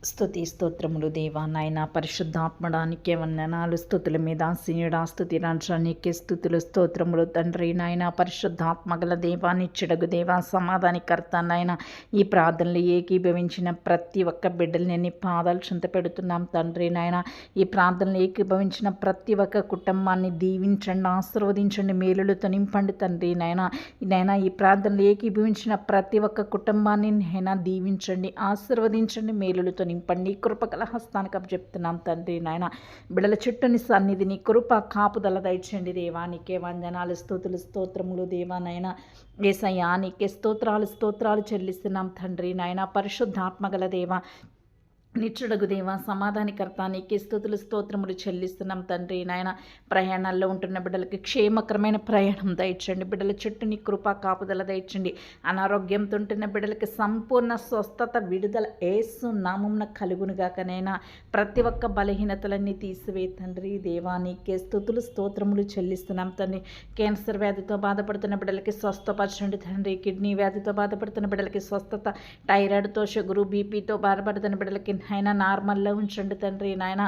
స్తుతి స్తోత్రములు దేవా నాయన పరిశుద్ధాత్మడానికి వందనాలు. స్తుతుల మీద సీనుడా స్తుతి రాజ్యానికి స్తుతులు స్తోత్రములు తండ్రి. నాయన పరిశుద్ధాత్మగల దేవా నిచ్చెడగు దేవా సమాధానికర్త నాయన ఈ ప్రార్థనలు ఏకీభవించిన ప్రతి ఒక్క బిడ్డల్ని నీ పాదాలు చింత పెడుతున్నాం తండ్రి. నాయన ఈ ప్రార్థనలు ఏకీభవించిన ప్రతి ఒక్క కుటుంబాన్ని దీవించండి, ఆశీర్వదించండి, మేలులతో నింపండి తండ్రి. నాయన ఈ ప్రార్థనలు ఏకీభవించిన ప్రతి ఒక్క కుటుంబాన్ని నైనా దీవించండి, ఆశీర్వదించండి, మేలులతో నింపండి. కృపగల హస్తానికి చెప్తున్నాం తండ్రి. నాయన బిడల చుట్టూని సన్నిధిని కృప కాపుదల దయచండి దేవా. నీకే వందనాలు, స్తుతులు, స్తోత్రములు దేవా. నాయన యేసయ్యా నీకే స్తోత్రాలు చెల్లిస్తున్నాం తండ్రి. నాయన పరిశుద్ధాత్మగల దేవా నిచ్చుడగు దేవా సమాధానికర్త నీకే స్తుతులు స్తోత్రములు చెల్లిస్తున్నాం తండ్రి. నాయన ప్రయాణాల్లో ఉంటున్న బిడ్డలకి క్షేమకరమైన ప్రయాణం దయచండి. బిడ్డల చుట్టూ నీ కృపా కాపుదల దయచండి. అనారోగ్యంతో ఉంటున్న బిడ్డలకి సంపూర్ణ స్వస్థత విడుదల యేసు నామమున కలుగునుగాకనైనా ప్రతి ఒక్క బలహీనతలన్నీ తీసివే తండ్రి. దేవా నీకే స్తుతులు స్తోత్రములు చెల్లిస్తున్నాం తండ్రి. క్యాన్సర్ వ్యాధితో బాధపడుతున్న బిడ్డలకి స్వస్థపరచండి తండ్రి. కిడ్నీ వ్యాధితో బాధపడుతున్న బిడ్డలకి స్వస్థత, థైరాయిడ్తో, షుగరు, బీపీతో బాధపడుతున్న బిడ్డలకి నాయన నార్మల్లో ఉంచండి తండ్రి. నాయన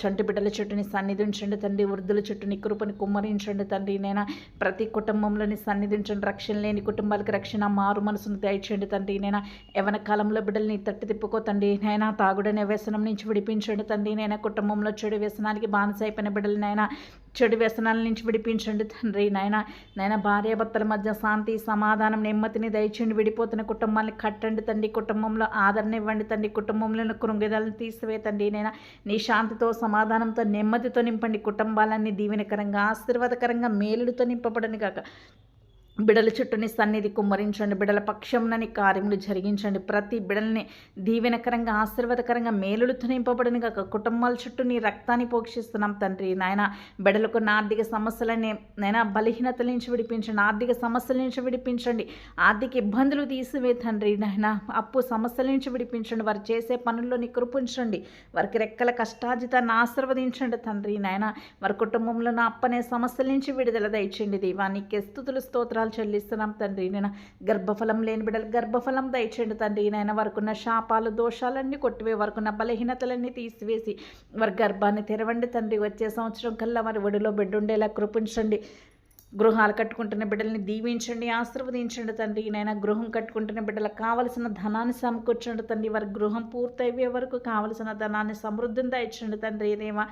చంటి బిడ్డల చుట్టూని సన్నిధి ఉంచండి తండ్రి. వృద్ధుల చుట్టూని కృపని కుమ్మరించండి తండ్రి. నేను ప్రతి కుటుంబంలోని సన్నిధి ఉంచండి. రక్షణ లేని కుటుంబాలకు రక్షణ, మారు మనసును దయచేయండి తండ్రి. నేను యవన కాలంలో బిడ్డల్ని తట్టి తిప్పుకో తండ్రి. నాయన తాగుడనే వ్యసనం నుంచి విడిపించండి తండ్రి. నేను కుటుంబంలో చెడు వ్యసనానికి బానిస అయిపోయిన బిడ్డలు నాయన చెడు వ్యసనాల నుంచి విడిపించండి తండ్రి. నాయన భార్యాభర్తల మధ్య శాంతి, సమాధానం, నెమ్మదిని దయచేయండి. విడిపోతున్న కుటుంబాన్ని కట్టండి తండ్రి. కుటుంబంలో ఆదరణ ఇవ్వండి తండ్రి. కుటుంబంలో కృంగిదలను తీసివే తండ్రి. నీ శాంతితో, సమాధానంతో, నెమ్మదితో నింపండి. కుటుంబాలన్నీ దీవెనకరంగా, ఆశీర్వాదకరంగా, మేలులతో నింపబడని కాక బిడల చుట్టూని సన్నిధి కుమ్మరించండి. బిడల పక్షంనని కార్యములు జరిగించండి. ప్రతి బిడల్ని దీవెనకరంగా, ఆశీర్వాదకరంగా, మేలులతో నింపబడిన కాక కుటుంబాల చుట్టూ నీ రక్తాన్ని పోషిస్తున్నాం తండ్రి. నాయన బిడలకు ఆర్థిక సమస్యలని నైనా బలహీనతల నుంచి విడిపించండి. ఆర్థిక సమస్యల నుంచి విడిపించండి. ఆర్థిక ఇబ్బందులు తీసివే తండ్రి. నాయన అప్పు సమస్యల నుంచి విడిపించండి. వారు చేసే పనుల్లో నీ కృపించండి. వారికి రెక్కల కష్టార్జితాన్ని ఆశీర్వదించండి తండ్రి. నాయన వారి కుటుంబంలో నా అప్పనే సమస్యల నుంచి విడుదల దయచేయండి దేవా. నీకే స్తుతులు స్తోత్రాలు చెల్లిస్తున్నాం తండ్రి. నేను గర్భఫలం లేని బిడ్డలు గర్భఫలం దయచేయండి తండ్రి. నాయన వరకున్న శాపాలు, దోషాలన్నీ కొట్టివే, వరకున్న బలహీనతలన్నీ తీసివేసి వారి గర్భాన్ని తెరవండి తండ్రి. వచ్చే సంవత్సరం కల్లా వారి ఒడిలో బిడ్డ ఉండేలా కృపించండి. గృహాలు కట్టుకుంటున్న బిడ్డల్ని దీవించండి, ఆశీర్వదించండి తండ్రి. నాయన గృహం కట్టుకుంటున్న బిడ్డలకు కావలసిన ధనాన్ని సమకూర్చండి తండ్రి. వారి గృహం పూర్తయ్యే వరకు కావలసిన ధనాన్ని సమృద్ధిని దయచండి తండ్రి. దేవా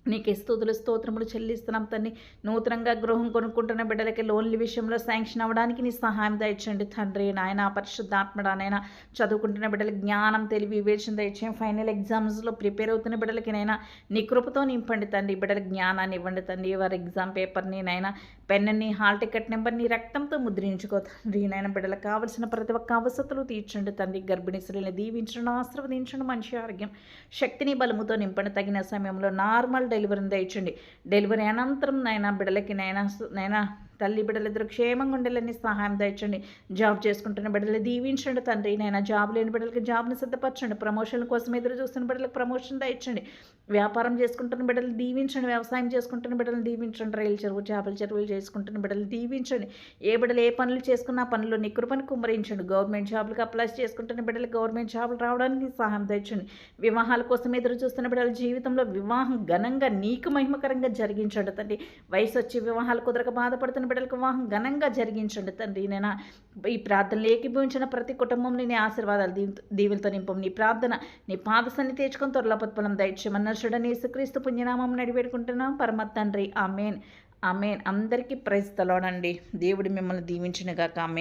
నీకే స్తుతులు స్తోత్రములు చెల్లిస్తున్నాం తండ్రి. నూతనంగా గృహం కొనుక్కుంటున్న బిడ్డలకి లోన్ల విషయంలో శాంక్షన్ అవ్వడానికి నీ సహాయం దయచండి తండ్రి. నాయన పరిశుద్ధాత్మడా నైనా చదువుకుంటున్న బిడ్డలకి జ్ఞానం, తెలివి, వివేచన దయచేయం. ఫైనల్ ఎగ్జామ్స్లో ప్రిపేర్ అవుతున్న బిడ్డలకి నైనా నీ కృపతో నింపండి తండ్రి. బిడ్డలకు జ్ఞానాన్ని ఇవ్వండి తండ్రి. వారి ఎగ్జామ్ పేపర్ని నైనా పెన్ని, హాల్ టికెట్ నెంబర్ని రక్తంతో ముద్రించుకో తండ్రి. నాయన బిడ్డలకు కావలసిన ప్రతి ఒక్క అవసరతలు తీర్చండి తండ్రి. గర్భిణీ స్త్రీలను దీవించండి, ఆశీర్వదించండి. మంచి ఆరోగ్యం, శక్తిని, బలముతో నింపండి. తగిన సమయంలో నార్మల్ డెలివరీని దయచండి. డెలివరీ అనంతరం నైనా బిడ్డలకి నైనా తల్లి బిడ్డలిద్దరు క్షేమంగా ఉండాలని సహాయం దయచండి. జాబ్ చేసుకుంటున్న బిడ్డలు దీవించండి తండ్రి. నైనా జాబ్ లేని బిడ్డలకి జాబ్ని సిద్ధపరచండి. ప్రమోషన్ల కోసం ఎదురు చూస్తున్న బిడ్డలకు ప్రమోషన్ దయచండి. వ్యాపారం చేసుకుంటున్న బిడ్డలు దీవించండి. వ్యవసాయం చేసుకుంటున్న బిడ్డలు దీవించండి. రైలు చెరువు, చేపల చెరువులు చేసుకుంటున్న బిడ్డలు దీవించండి. ఏ బిడ్డలు ఏ పనులు చేసుకున్న ఆ పనుల్లో నీ కృపను కుమ్మరించండి. గవర్నమెంట్ జాబులకు అప్లై చేసుకుంటున్న బిడ్డలు గవర్నమెంట్ జాబులు రావడానికి సహాయం దయచండి. వివాహాల కోసం ఎదురు చూస్తున్న బిడ్డల జీవితంలో వివాహం ఘనంగా నీకు మహిమకరంగా జరిగించండి తండ్రి. వయసు వచ్చి వివాహాలు కుదరక బాధపడుతున్న బిడ్డలకు వివాహం ఘనంగా జరిగించండి తండ్రి. నేను ఈ ప్రార్థనలు ఏకీభవించిన ప్రతి కుటుంబంలో నీ ఆశీర్వాదాలు దీవులతో నింపం. నీ ప్రార్థన నీ పాద సన్ని తెచ్చుకొని త్వరలో పత్ఫలం దయచేయమన్న చూడని యేసుక్రీస్తు పుణ్యనామం నడిపెట్టుకుంటున్నాం పరమ తండ్రి. Amen amen. అందరికీ ప్రైజ్ తలోనండి. దేవుడు మిమ్మల్ని దీవించినగాక. ఆమెన్.